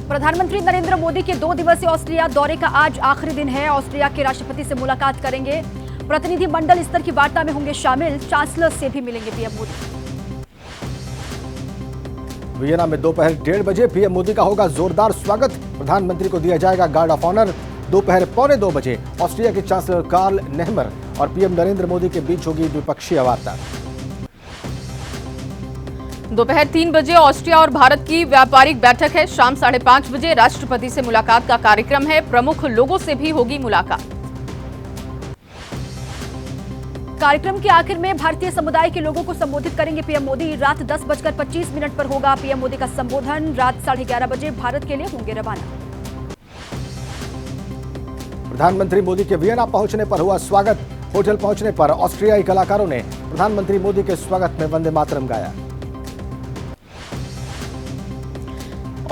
प्रधानमंत्री नरेंद्र मोदी के 2 दिवसीय ऑस्ट्रिया दौरे का आज आखिरी दिन है। ऑस्ट्रिया के राष्ट्रपति से मुलाकात करेंगे। प्रतिनिधि मंडल स्तर की वार्ता में होंगे शामिल। चांसलर से भी मिलेंगे पीएम मोदी। वियना में दोपहर 1:30 बजे पीएम मोदी का होगा जोरदार स्वागत। प्रधानमंत्री को दिया जाएगा गार्ड ऑफ ऑनर। दोपहर 1:45 बजे ऑस्ट्रिया के चांसलर कार्ल नेहमर और पीएम नरेंद्र मोदी के बीच होगी द्विपक्षीय वार्ता। दोपहर 3 बजे ऑस्ट्रिया और भारत की व्यापारिक बैठक है। शाम 5:30 बजे राष्ट्रपति से मुलाकात का कार्यक्रम है। प्रमुख लोगों से भी होगी मुलाकात। कार्यक्रम के आखिर में भारतीय समुदाय के लोगों को संबोधित करेंगे पीएम मोदी। रात 10:25 पर होगा पीएम मोदी का संबोधन। रात 11:30 बजे भारत के लिए होंगे रवाना। प्रधानमंत्री मोदी के वियना पहुंचने पर हुआ स्वागत। होटल पहुंचने पर ऑस्ट्रियाई कलाकारों ने प्रधानमंत्री मोदी के स्वागत में वंदे मातरम गाया।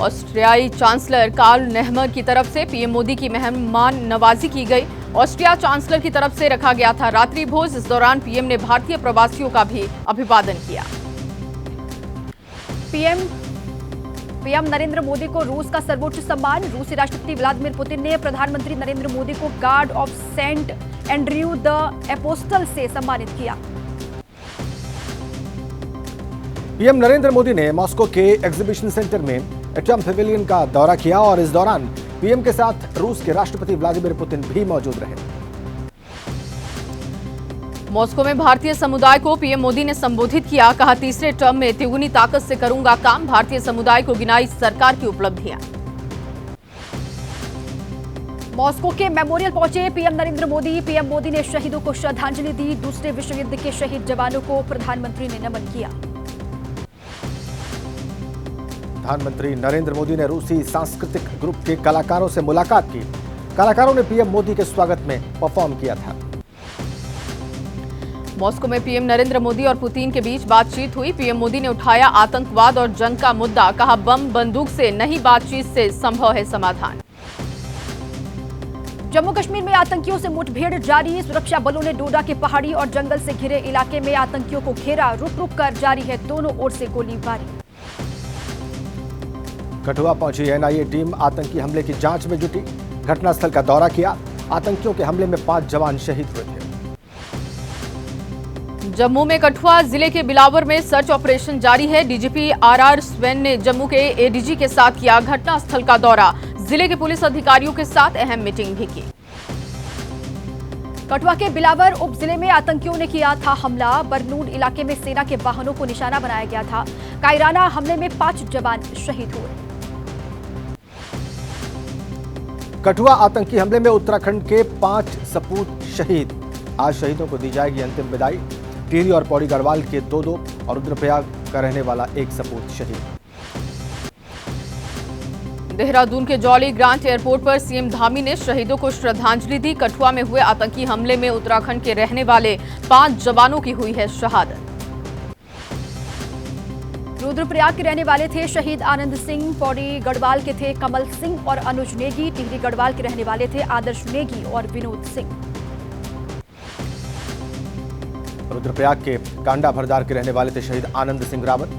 ऑस्ट्रियाई चांसलर कार्ल नेहमर की तरफ से पीएम मोदी की मेहमान नवाजी की गई। ऑस्ट्रिया चांसलर की तरफ से रखा गया था रात्रि भोज। इस दौरान पीएम ने भारतीय प्रवासियों का भी अभिवादन किया। पीएम नरेंद्र मोदी को रूस का सर्वोच्च सम्मान। रूसी राष्ट्रपति व्लादिमीर पुतिन ने प्रधानमंत्री नरेंद्र मोदी को guard of Saint Andrew the Apostle से सम्मानित किया। पीएम नरेंद्र मोदी ने मॉस्को के एग्जीबिशन सेंटर में एटम पेविलियन का दौरा किया और इस दौरान पीएम के साथ रूस के राष्ट्रपति व्लादिमीर पुतिन भी मौजूद रहे। मॉस्को में भारतीय समुदाय को पीएम मोदी ने संबोधित किया। कहा, तीसरे टर्म में तिगुनी ताकत से करूंगा काम। भारतीय समुदाय को गिनाई सरकार की उपलब्धियां। मॉस्को के मेमोरियल पहुंचे पीएम नरेंद्र मोदी। पीएम मोदी ने शहीदों को श्रद्धांजलि दी। दूसरे विश्व युद्ध के शहीद जवानों को प्रधानमंत्री ने नमन किया। प्रधानमंत्री नरेंद्र मोदी ने रूसी सांस्कृतिक ग्रुप के कलाकारों से मुलाकात की। कलाकारों ने पीएम मोदी के स्वागत में परफॉर्म किया था। मॉस्को में पीएम नरेंद्र मोदी और पुतिन के बीच बातचीत हुई। पीएम मोदी ने उठाया आतंकवाद और जंग का मुद्दा। कहा, बम बंदूक से नहीं, बातचीत से संभव है समाधान। जम्मू कश्मीर में आतंकियों से मुठभेड़ जारी। सुरक्षा बलों ने डोडा के पहाड़ी और जंगल से घिरे इलाके में आतंकियों को घेरा। रुक रुक कर जारी है दोनों ओर से गोलीबारी। कठुआ पहुंची एनआईए टीम आतंकी हमले की जांच में जुटी। घटनास्थल का दौरा किया। आतंकियों के हमले में 5 जवान शहीद हुए थे। जम्मू में कठुआ जिले के बिलावर में सर्च ऑपरेशन जारी है। डीजीपी आरआर स्वेन ने जम्मू के एडीजी के साथ किया घटनास्थल का दौरा। जिले के पुलिस अधिकारियों के साथ अहम मीटिंग भी की। कठुआ के बिलावर उप जिले में आतंकियों ने किया था हमला। बरनूड इलाके में सेना के वाहनों को निशाना बनाया गया था। कायराना हमले में 5 जवान शहीद हुए। कठुआ आतंकी हमले में उत्तराखंड के 5 सपूत शहीद। आज शहीदों को दी जाएगी अंतिम विदाई। टिहरी और पौड़ी गढ़वाल के 2 और रुद्रप्रयाग का रहने वाला 1 सपूत शहीद। देहरादून के जौली ग्रांट एयरपोर्ट पर सीएम धामी ने शहीदों को श्रद्धांजलि दी। कठुआ में हुए आतंकी हमले में उत्तराखंड के रहने वाले 5 जवानों की हुई है शहादत। रुद्रप्रयाग के रहने वाले थे शहीद आनंद सिंह। पौड़ी गढ़वाल के थे कमल सिंह और अनुज नेगी। टिहरी गढ़वाल के रहने वाले थे आदर्श नेगी और विनोद सिंह। रुद्रप्रयाग के कांडा भरदार के रहने वाले थे शहीद आनंद सिंह रावत।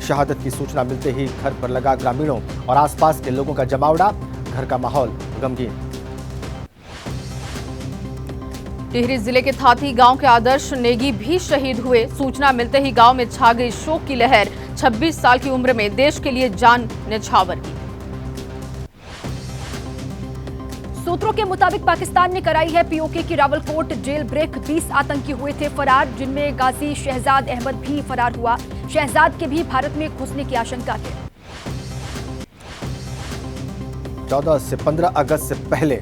शहादत की सूचना मिलते ही घर पर लगा ग्रामीणों और आसपास के लोगों का जमावड़ा। घर का माहौल गमगीन। टिहरी जिले के थाती गांव के आदर्श नेगी भी शहीद हुए। सूचना मिलते ही गांव में छा गई शोक की लहर। 26 साल की उम्र में देश के लिए जान न्यौछावर की। सूत्रों के मुताबिक पाकिस्तान ने कराई है पीओके की रावलकोट जेल ब्रेक। 20 आतंकी हुए थे फरार, जिनमें गाजी शहजाद अहमद भी फरार हुआ। शहजाद के भी भारत में घुसने की आशंका है। 14 से 15 अगस्त से पहले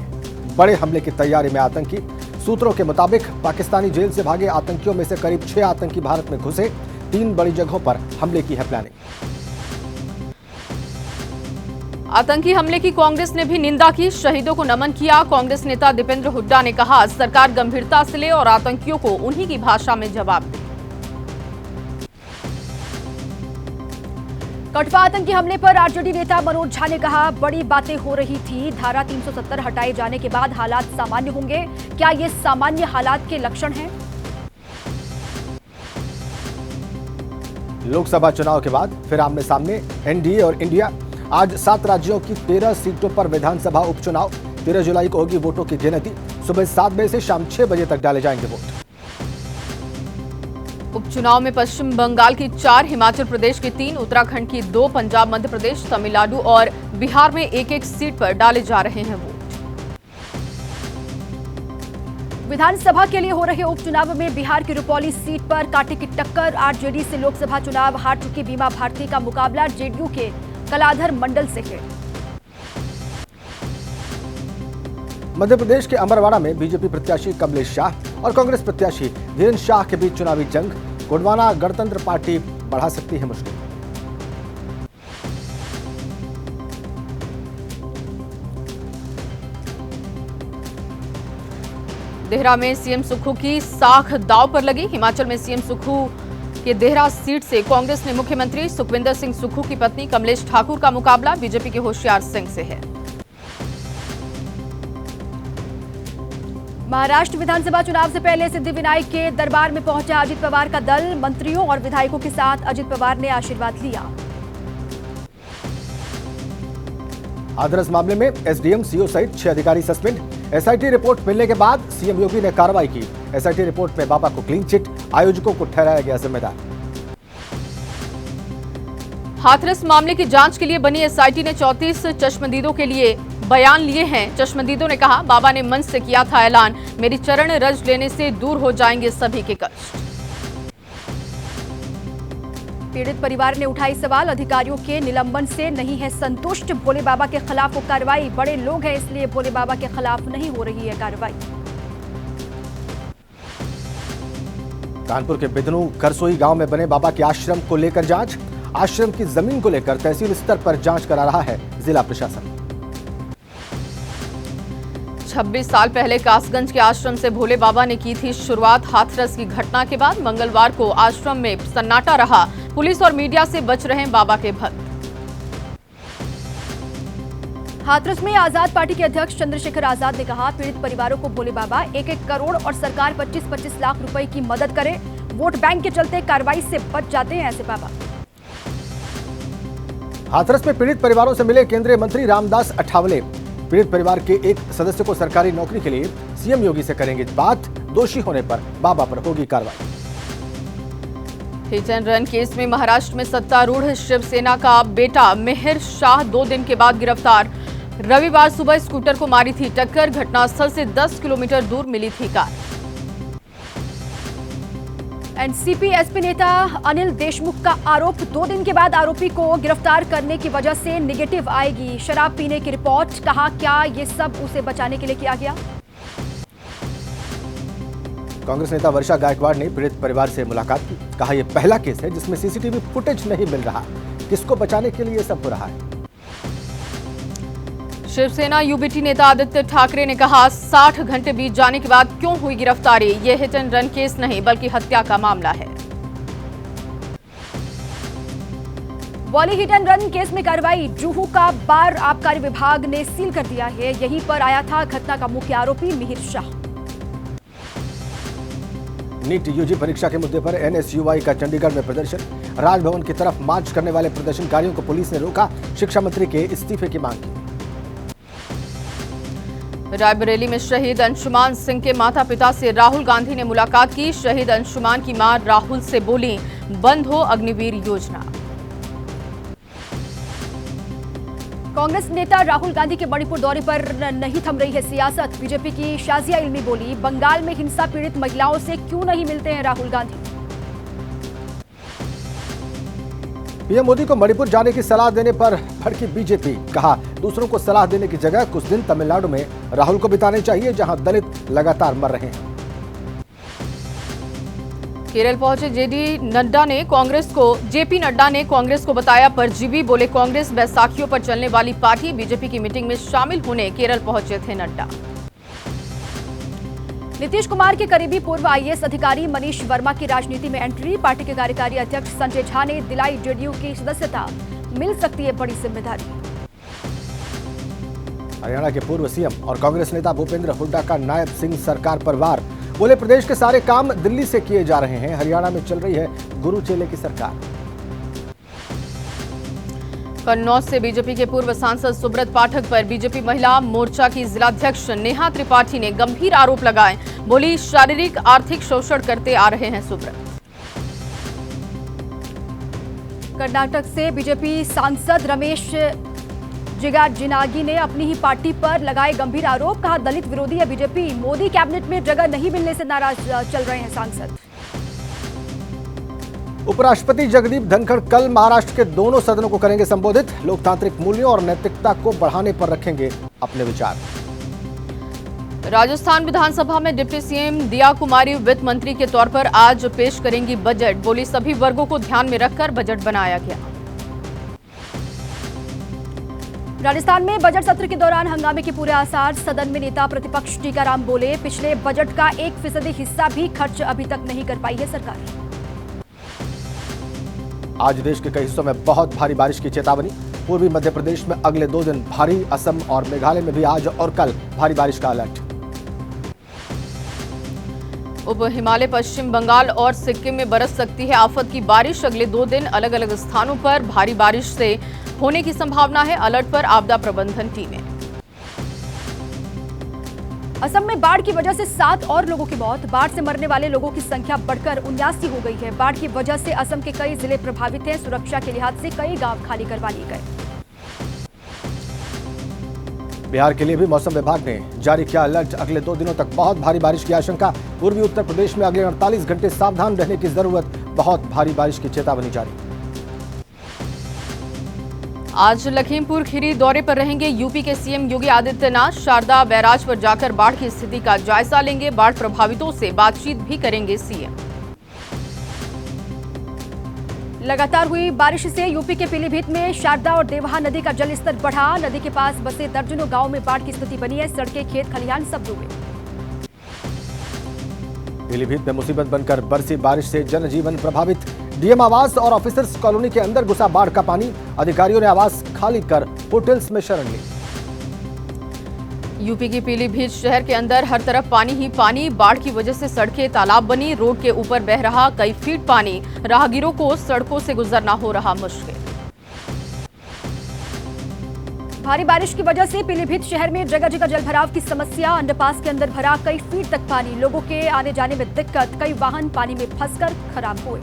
बड़े हमले की तैयारी में आतंकी। सूत्रों के मुताबिक पाकिस्तानी जेल से भागे आतंकियों में से करीब 6 आतंकी भारत में घुसे। 3 बड़ी जगहों पर हमले की है प्लानिंग। आतंकी हमले की कांग्रेस ने भी निंदा की। शहीदों को नमन किया। कांग्रेस नेता दीपेंद्र हुड्डा ने कहा, सरकार गंभीरता से ले और आतंकियों को उन्हीं की भाषा में जवाब दे। कठुआ आतंकी हमले पर आरजेडी नेता मनोज झा ने कहा, बड़ी बातें हो रही थी। धारा 370 हटाए जाने के बाद हालात सामान्य होंगे। क्या ये सामान्य हालात के लक्षण हैं? लोकसभा चुनाव के बाद फिर आमने सामने एनडीए और इंडिया। आज 7 राज्यों की 13 सीटों पर विधानसभा उपचुनाव। 13 जुलाई को होगी वोटों की गिनती। सुबह 7 बजे से शाम 6 बजे तक डाले जाएंगे वोट। उपचुनाव में पश्चिम बंगाल की 4, हिमाचल प्रदेश की 3, उत्तराखंड की 2, पंजाब, मध्य प्रदेश, तमिलनाडु और बिहार में एक सीट पर डाले जा रहे हैं वोट। विधानसभा के लिए हो रहे उपचुनाव में बिहार की रुपौली सीट पर कांटे की टक्कर। आरजेडी से लोकसभा चुनाव हार चुकी बीमा भारती का मुकाबला जेडीयू के कलाधर मंडल से है। मध्य प्रदेश के अमरवाड़ा में बीजेपी प्रत्याशी कमलेश शाह और कांग्रेस प्रत्याशी धीरेन्द्र शाह के बीच चुनावी जंग। गोंडवाना गणतंत्र पार्टी बढ़ा सकती है मुश्किल। देहरा में सीएम सुक्खू की साख दांव पर लगी। हिमाचल में सीएम सुक्खू के देहरा सीट से कांग्रेस ने मुख्यमंत्री सुखविंदर सिंह सुक्खू की पत्नी कमलेश ठाकुर का मुकाबला बीजेपी के होशियार सिंह से है। महाराष्ट्र विधानसभा चुनाव से पहले सिद्धिविनायक के दरबार में पहुंचा अजित पवार का दल। मंत्रियों और विधायकों के साथ अजित पवार ने आशीर्वाद लिया। हाथरस मामले में एसडीएम, सीओ सहित 6 अधिकारी सस्पेंड। एसआईटी रिपोर्ट मिलने के बाद सीएम योगी ने कार्रवाई की। एसआईटी रिपोर्ट में बाबा को क्लीन चिट, आयोजकों को ठहराया गया जिम्मेदार। हाथरस मामले की जांच के लिए बनी एसआईटी ने 34 चश्मदीदों के लिए बयान लिए हैं। चश्मदीदों ने कहा, बाबा ने मंच से किया था ऐलान, मेरी चरण रज लेने से दूर हो जाएंगे सभी के कष्ट। पीड़ित परिवार ने उठाई सवाल, अधिकारियों के निलंबन से नहीं है संतुष्ट। भोले बाबा के खिलाफ हो कार्रवाई, बड़े लोग हैं इसलिए भोले बाबा के खिलाफ नहीं हो रही है कार्रवाई। कानपुर के बिदनू करसोई गांव में बने बाबा के आश्रम को लेकर जांच। आश्रम की जमीन को लेकर तहसील स्तर पर जांच करा रहा है जिला प्रशासन। 26 साल पहले कासगंज के आश्रम से भोले बाबा ने की थी शुरुआत। हाथरस की घटना के बाद मंगलवार को आश्रम में सन्नाटा रहा। पुलिस और मीडिया से बच रहे बाबा के भक्त। हाथरस में आजाद पार्टी के अध्यक्ष चंद्रशेखर आजाद ने कहा, पीड़ित परिवारों को भोले बाबा 1-1 करोड़ और सरकार 25-25 लाख रुपए की मदद करे। वोट बैंक के चलते कार्रवाई से बच जाते हैं ऐसे बाबा। हाथरस में पीड़ित परिवारों से मिले केंद्रीय मंत्री रामदास अठावले। पीड़ित परिवार के एक सदस्य को सरकारी नौकरी के लिए सीएम योगी से करेंगे बात। दोषी होने पर बाबा पर होगी कार्रवाई। हिट एंड रन केस में महाराष्ट्र में सत्तारूढ़ शिवसेना का बेटा मिहिर शाह 2 दिन के बाद गिरफ्तार। रविवार सुबह स्कूटर को मारी थी टक्कर। घटनास्थल से 10 किलोमीटर दूर मिली थी कार। एनसीपी एसपी नेता अनिल देशमुख का आरोप, 2 दिन के बाद आरोपी को गिरफ्तार करने की वजह से नेगेटिव आएगी। शराब पीने की रिपोर्ट, कहा क्या ये सब उसे बचाने के लिए किया गया। कांग्रेस नेता वर्षा गायकवाड़ ने पीड़ित परिवार से मुलाकात की। कहा, यह पहला केस है जिसमें सीसीटीवी फुटेज नहीं मिल रहा। किसको बचाने के लिए सब हो रहा है। शिवसेना यूबीटी नेता आदित्य ठाकरे ने कहा, 60 घंटे बीत जाने के बाद क्यों हुई गिरफ्तारी। ये हिट एंड रन केस नहीं बल्कि हत्या का मामला है। Worli hit and run case में कार्रवाई, जुहू का बार आबकारी विभाग ने सील कर दिया है। यहीं पर आया था घटना का मुख्य आरोपी मिहिर शाह। नीट यूजी परीक्षा के मुद्दे पर एनएसयूआई का चंडीगढ़ में प्रदर्शन। राजभवन की तरफ मार्च करने वाले प्रदर्शनकारियों को पुलिस ने रोका। शिक्षा मंत्री के इस्तीफे की मांग की। रायबरेली में शहीद अंशुमान सिंह के माता पिता से राहुल गांधी ने मुलाकात की। शहीद अंशुमान की मां राहुल से बोली, बंद हो अग्निवीर योजना। कांग्रेस नेता राहुल गांधी के मणिपुर दौरे पर नहीं थम रही है सियासत। बीजेपी की शाजिया इल्मी बोली, बंगाल में हिंसा पीड़ित महिलाओं से क्यों नहीं मिलते हैं राहुल गांधी। पीएम मोदी को मणिपुर जाने की सलाह देने पर भड़की बीजेपी। कहा, दूसरों को सलाह देने की जगह कुछ दिन तमिलनाडु में राहुल को बिताने चाहिए जहां दलित लगातार मर रहे हैं। केरल पहुंचे जेपी नड्डा ने कांग्रेस को बताया परजीवी। बोले, कांग्रेस बैसाखियों पर चलने वाली पार्टी। बीजेपी की मीटिंग में शामिल होने केरल पहुंचे थे नड्डा। नीतीश कुमार के करीबी पूर्व आईएएस अधिकारी मनीष वर्मा की राजनीति में एंट्री। पार्टी के कार्यकारी अध्यक्ष संजय झा ने दिलाई जेडीयू की सदस्यता। मिल सकती है बड़ी जिम्मेदारी। हरियाणा के पूर्व सीएम और कांग्रेस नेता भूपेंद्र हुड्डा का नायब सिंह सरकार पर वार। बोले, प्रदेश के सारे काम दिल्ली से किए जा रहे हैं। हरियाणा में चल रही है गुरु चेले की सरकार। कन्नौज से बीजेपी के पूर्व सांसद सुब्रत पाठक पर बीजेपी महिला मोर्चा की जिलाध्यक्ष नेहा त्रिपाठी ने गंभीर आरोप लगाए। बोली, शारीरिक आर्थिक शोषण करते आ रहे हैं सुब्रत। कर्नाटक से बीजेपी सांसद रमेश जिगार्जिनागी ने अपनी ही पार्टी पर लगाए गंभीर आरोप। कहा, दलित विरोधी है बीजेपी, मोदी कैबिनेट में जगह नहीं मिलने से नाराज चल रहे हैं सांसद। उपराष्ट्रपति जगदीप धनखड़ कल महाराष्ट्र के दोनों सदनों को करेंगे संबोधित। लोकतांत्रिक मूल्यों और नैतिकता को बढ़ाने पर रखेंगे अपने विचार। राजस्थान विधानसभा में डिप्टी सीएम दिया कुमारी वित्त मंत्री के तौर पर आज पेश करेंगी बजट। बोली, सभी वर्गों को ध्यान में रखकर बजट बनाया गया। राजस्थान में बजट सत्र के दौरान हंगामे के पूरे आसार। सदन में नेता प्रतिपक्ष टीकाराम बोले, पिछले बजट का 1% हिस्सा भी खर्च अभी तक नहीं कर पाई है सरकार। आज देश के कई हिस्सों में बहुत भारी बारिश की चेतावनी। पूर्वी मध्य प्रदेश में अगले 2 दिन भारी, असम और मेघालय में भी आज और कल भारी बारिश का अलर्ट। उप हिमालय, पश्चिम बंगाल और सिक्किम में बरस सकती है आफत की बारिश। अगले 2 दिन अलग अलग स्थानों पर भारी बारिश से होने की संभावना है। अलर्ट पर आपदा प्रबंधन टीमें। असम में बाढ़ की वजह से 7 और लोगों की मौत। बाढ़ से मरने वाले लोगों की संख्या बढ़कर 79 हो गई है। बाढ़ की वजह से असम के कई जिले प्रभावित हैं। सुरक्षा के लिहाज से कई गांव खाली करवा लिए गए। बिहार के लिए भी मौसम विभाग ने जारी किया अलर्ट। अगले 2 दिनों तक बहुत भारी बारिश की आशंका। पूर्वी उत्तर प्रदेश में अगले 48 घंटे सावधान रहने की जरूरत। बहुत भारी बारिश की चेतावनी जारी। आज लखीमपुर खीरी दौरे पर रहेंगे यूपी के सीएम योगी आदित्यनाथ। शारदा बैराज पर जाकर बाढ़ की स्थिति का जायजा लेंगे। बाढ़ प्रभावितों से बातचीत भी करेंगे सीएम। लगातार हुई बारिश से यूपी के पीलीभीत में शारदा और देवहा नदी का जलस्तर बढ़ा। नदी के पास बसे दर्जनों गांवों में बाढ़ की स्थिति बनी है। सड़कें, खेत खलिहान सब डूबे। पीलीभीत में मुसीबत बनकर बरसी बारिश से जनजीवन प्रभावित। डीएम आवास और ऑफिसर्स कॉलोनी के अंदर घुसा बाढ़ का पानी। अधिकारियों ने आवास खाली कर होटल्स में शरण ली। यूपी की पीलीभीत शहर के अंदर हर तरफ पानी ही पानी। बाढ़ की वजह से सड़कें तालाब बनी। रोड के ऊपर बह रहा कई फीट पानी। राहगीरों को सड़कों से गुजरना हो रहा मुश्किल। भारी बारिश की वजह से पीलीभीत शहर में जगह जगह जलभराव की समस्या। अंडरपास के अंदर भरा कई फीट तक पानी। लोगों के आने जाने में दिक्कत। कई वाहन पानी में फंसकर खराब हुए।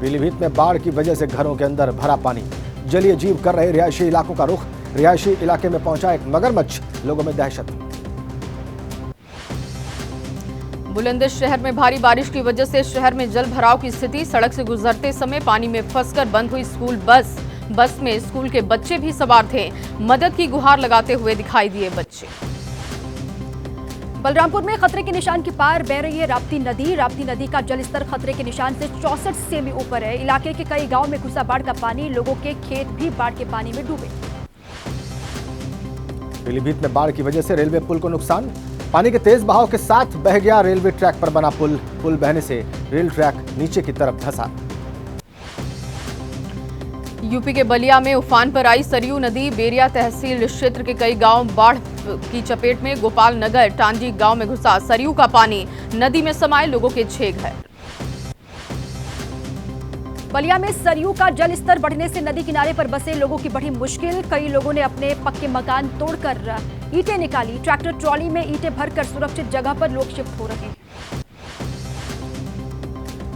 पीलीभीत में बाढ़ की वजह से घरों के अंदर भरा पानी। जलीय जीव कर रहे रिहायशी इलाकों का रुख। रिहायशी इलाके में पहुंचा एक मगरमच्छ। लोगों में दहशत। बुलंदशहर शहर में भारी बारिश की वजह से शहर में जल भराव की स्थिति। सड़क से गुजरते समय पानी में फंसकर बंद हुई स्कूल बस। बस में स्कूल के बच्चे भी सवार थे। मदद की गुहार लगाते हुए दिखाई दिए बच्चे। बलरामपुर में खतरे के निशान के पार बह रही है राप्ती नदी। राप्ती नदी का जलस्तर खतरे के निशान से 64 सेमी ऊपर है। इलाके के कई गांव में घुसा बाढ़ का पानी। लोगों के खेत भी बाढ़ के पानी में डूबे। पीलीभीत में बाढ़ की वजह से रेलवे पुल को नुकसान। पानी के तेज बहाव के साथ बह गया रेलवे ट्रैक पर बना पुल। पुल बहने से रेल ट्रैक नीचे की तरफ धंसा। यूपी के बलिया में उफान पर आई सरयू नदी। बेरिया तहसील क्षेत्र के कई गांव बाढ़ की चपेट में। गोपाल नगर टांडी गांव में घुसा सरयू का पानी। नदी में समाये लोगों के 6 घर। बलिया में सरयू का जल स्तर बढ़ने से नदी किनारे पर बसे लोगों की बढ़ी मुश्किल। कई लोगों ने अपने पक्के मकान तोड़कर ईंटें निकाली। ट्रैक्टर ट्रॉली में ईंटें भरकर सुरक्षित जगह पर लोग शिफ्ट हो रहे हैं।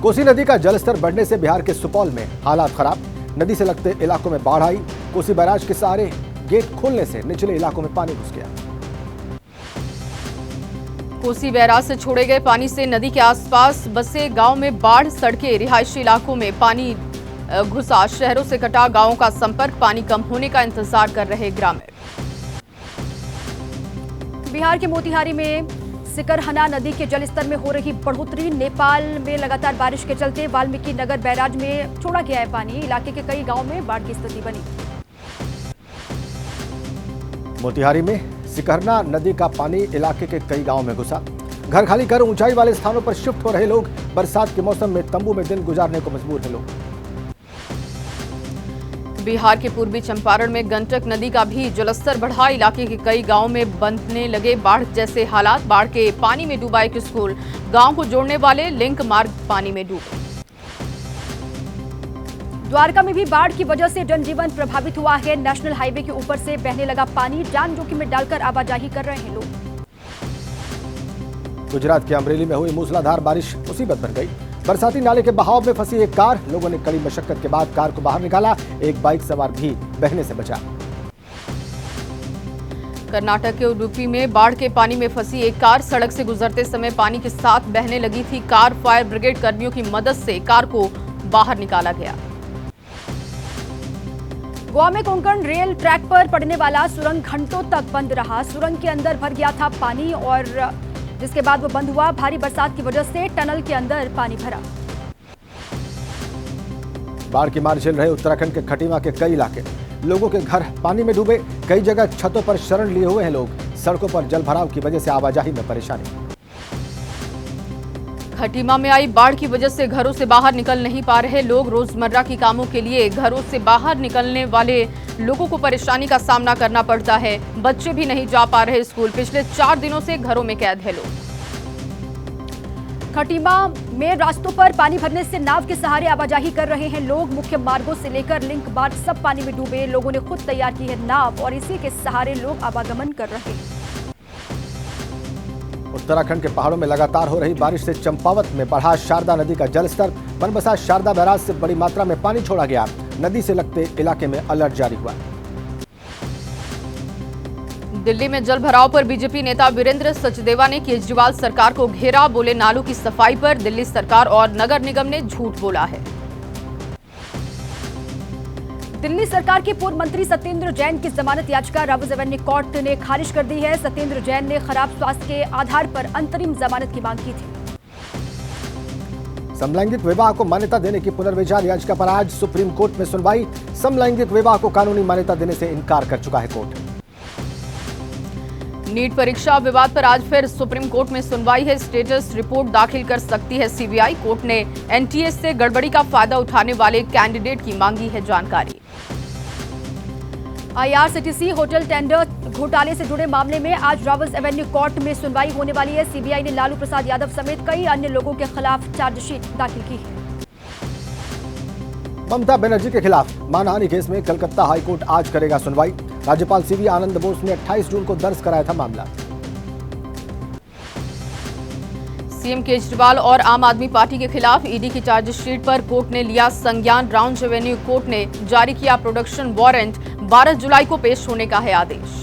कोसी नदी का जलस्तर बढ़ने से बिहार के सुपौल में हालात खराब। नदी से लगते इलाकों में बाढ़ आई। कोसी बैराज के सहारे गेट खोलने से निचले इलाकों में पानी घुस गया। कोसी बैराज से छोड़े गए पानी से नदी के आसपास बसे गांव में बाढ़। सड़कें, रिहायशी इलाकों में पानी घुसा। शहरों से कटा गांवों का संपर्क। पानी कम होने का इंतजार कर रहे ग्रामीण। बिहार के मोतिहारी में सिकरहना नदी के जलस्तर में हो रही बढ़ोतरी। नेपाल में लगातार बारिश के चलते वाल्मीकि नगर बैराज में छोड़ा गया है पानी। इलाके के कई गांवों में बाढ़ की स्थिति बनी। मोतिहारी में सिकरहना नदी का पानी इलाके के कई गांवों में घुसा। घर खाली कर ऊंचाई वाले स्थानों पर शिफ्ट हो रहे लोग। बरसात के मौसम में तंबू में दिन गुजारने को मजबूर हैं लोग। बिहार के पूर्वी चंपारण में गंडक नदी का भी जलस्तर बढ़ा। इलाके के कई गांवों में बनने लगे बाढ़ जैसे हालात। बाढ़ के पानी में डूबा एक स्कूल। गांव को जोड़ने वाले लिंक मार्ग पानी में डूबे। द्वारका में भी बाढ़ की वजह से जनजीवन प्रभावित हुआ है। नेशनल हाईवे के ऊपर से बहने लगा पानी, जान जोखिम में डालकर आवाजाही कर रहे हैं लोग। गुजरात के अमरेली में हुई मूसलाधार बारिश मुसीबत बन गई। बरसाती नाले के बहाव में फंसी एक कार, लोगों ने कड़ी मशक्कत के बाद कार को बाहर निकाला। एक बाइक सवार भी बहने से बचा। कर्नाटक के उडुपी में बाढ़ के पानी में फंसी एक कार, सड़क से गुजरते समय पानी के साथ बहने लगी थी कार। फायर ब्रिगेड कर्मियों की मदद से कार को बाहर निकाला गया। गोवा में कोंकण रेल ट्रैक पर पड़ने वाला सुरंग घंटों तक बंद रहा। सुरंग के अंदर भर गया था पानी और जिसके बाद वो बंद हुआ। भारी बरसात की वजह से टनल के अंदर पानी भरा। बाढ़ की मार झेल रहे उत्तराखंड के खटीमा के कई इलाके, लोगों के घर पानी में डूबे। कई जगह छतों पर शरण लिए हुए हैं लोग। सड़कों पर जलभराव की वजह से आवाजाही में परेशानी। खटीमा में आई बाढ़ की वजह से घरों से बाहर निकल नहीं पा रहे लोग। रोजमर्रा की कामों के लिए घरों से बाहर निकलने वाले लोगों को परेशानी का सामना करना पड़ता है। बच्चे भी नहीं जा पा रहे स्कूल। पिछले 4 दिनों से घरों में कैद है लोग। खटीमा में रास्तों पर पानी भरने से नाव के सहारे आवाजाही कर रहे हैं लोग। मुख्य मार्गों से लेकर लिंक मार्ग सब पानी में डूबे। लोगों ने खुद तैयार की है नाव और इसी के सहारे लोग आवागमन कर रहे हैं। उत्तराखंड के पहाड़ों में लगातार हो रही बारिश से चंपावत में बढ़ा शारदा नदी का जलस्तर। बनबसा शारदा बैराज से बड़ी मात्रा में पानी छोड़ा गया। नदी से लगते इलाके में अलर्ट जारी हुआ। दिल्ली में जल भराव पर बीजेपी नेता वीरेंद्र सचदेवा ने केजरीवाल सरकार को घेरा। बोले नालों की सफाई पर दिल्ली सरकार और नगर निगम ने झूठ बोला है। दिल्ली सरकार के पूर्व मंत्री सत्येंद्र जैन की जमानत याचिका रावज एवेन्यू कोर्ट ने खारिज कर दी है। सत्येंद्र जैन ने खराब स्वास्थ्य के आधार पर अंतरिम जमानत की मांग की थी। समलैंगिक विवाह को मान्यता देने की पुनर्विचार याचिका पर आज सुप्रीम कोर्ट में सुनवाई। समलैंगिक विवाह को कानूनी मान्यता देने से इनकार कर चुका है कोर्ट। नीट परीक्षा विवाद पर आज फिर सुप्रीम कोर्ट में सुनवाई है। स्टेटस रिपोर्ट दाखिल कर सकती है सीबीआई। कोर्ट ने एनटीए से गड़बड़ी का फायदा उठाने वाले कैंडिडेट की मांगी है जानकारी। आईआरसीटीसी होटल टेंडर घोटाले से जुड़े मामले में आज रावज एवेन्यू कोर्ट में सुनवाई होने वाली है। सीबीआई ने लालू प्रसाद यादव समेत कई अन्य लोगों के खिलाफ चार्जशीट दाखिल की है। ममता बनर्जी के खिलाफ मानहानि केस में कलकत्ता हाईकोर्ट आज करेगा सुनवाई। राज्यपाल सीवी आनंद बोस ने 28 जून को दर्ज कराया था मामला। सीएम केजरीवाल और आम आदमी पार्टी के खिलाफ ईडी की चार्जशीट पर कोर्ट ने लिया संज्ञान। राउंड एवेन्यू कोर्ट ने जारी किया प्रोडक्शन वारंट। 12 जुलाई को पेश होने का है आदेश।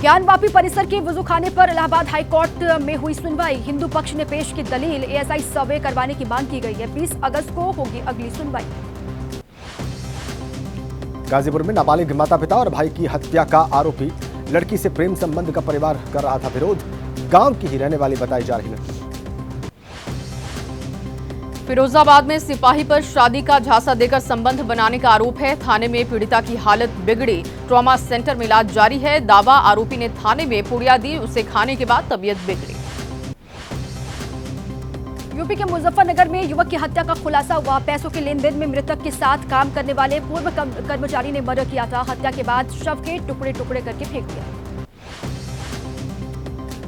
ज्ञानवापी परिसर के वजूखाने पर इलाहाबाद हाईकोर्ट में हुई सुनवाई। हिंदू पक्ष ने पेश की दलील। एएसआई सर्वे करवाने की मांग की गई है। 20 अगस्त को होगी अगली सुनवाई। गाजीपुर में नाबालिग माता पिता और भाई की हत्या का आरोपी लड़की से प्रेम संबंध का परिवार कर रहा था विरोध। गांव की ही रहने वाली बताई जा रही लड़की। फिरोजाबाद में सिपाही पर शादी का झांसा देकर संबंध बनाने का आरोप है। थाने में पीड़िता की हालत बिगड़ी। ट्रॉमा सेंटर में इलाज जारी है। दावा आरोपी ने थाने में पुड़िया दी, उसे खाने के बाद तबीयत बिगड़ी। यूपी के मुजफ्फरनगर में युवक की हत्या का खुलासा हुआ। पैसों के लेन देन में मृतक के साथ काम करने वाले पूर्व कर्मचारी ने मर्डर किया था। हत्या के बाद शव के टुकड़े टुकड़े करके फेंक दिया।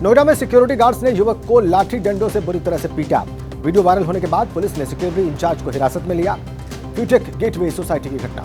नोएडा में सिक्योरिटी गार्ड्स ने युवक को लाठी डंडों से बुरी तरह से पीटा। वीडियो वायरल होने के बाद पुलिस ने सिक्योरिटी इंचार्ज को हिरासत में लिया। फ्यूटेक गेटवे सोसाइटी की घटना।